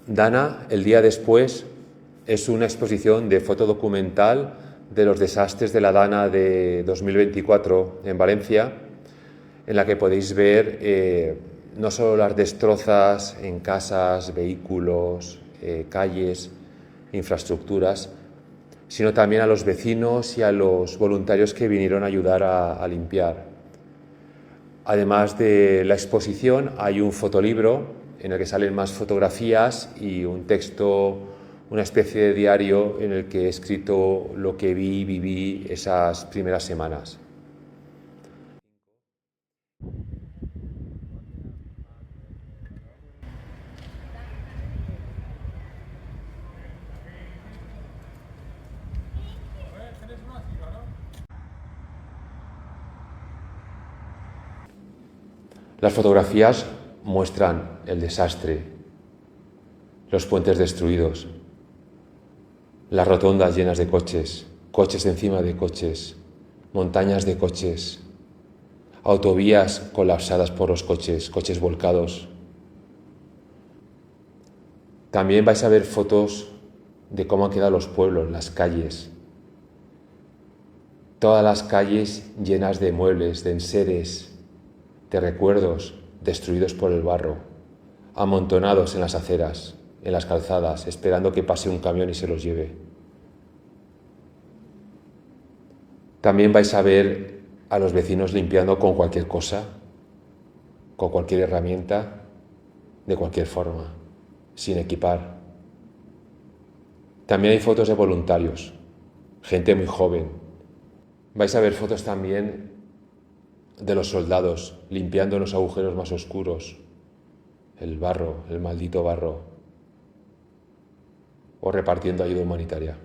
Dana, el día después, es una exposición de fotodocumental de los desastres de la Dana de 2024 en Valencia, en la que podéis ver no solo las destrozas en casas, vehículos, calles, infraestructuras, sino también a los vecinos y a los voluntarios que vinieron a ayudar a limpiar. Además de la exposición, hay un fotolibro en el que salen más fotografías y un texto, una especie de diario en el que he escrito lo que vi y viví esas primeras semanas. Las fotografías muestran el desastre, los puentes destruidos, las rotondas llenas de coches, coches encima de coches, montañas de coches, autovías colapsadas por los coches, coches volcados. También vais a ver fotos de cómo han quedado los pueblos, las calles. Todas las calles llenas de muebles, de enseres, de recuerdos destruidos por el barro, amontonados en las aceras, en las calzadas, esperando que pase un camión y se los lleve. También vais a ver a los vecinos limpiando con cualquier cosa, con cualquier herramienta, de cualquier forma, sin equipar. También hay fotos de voluntarios, gente muy joven. Vais a ver fotos también de los soldados limpiando los agujeros más oscuros, el barro, el maldito barro, o repartiendo ayuda humanitaria.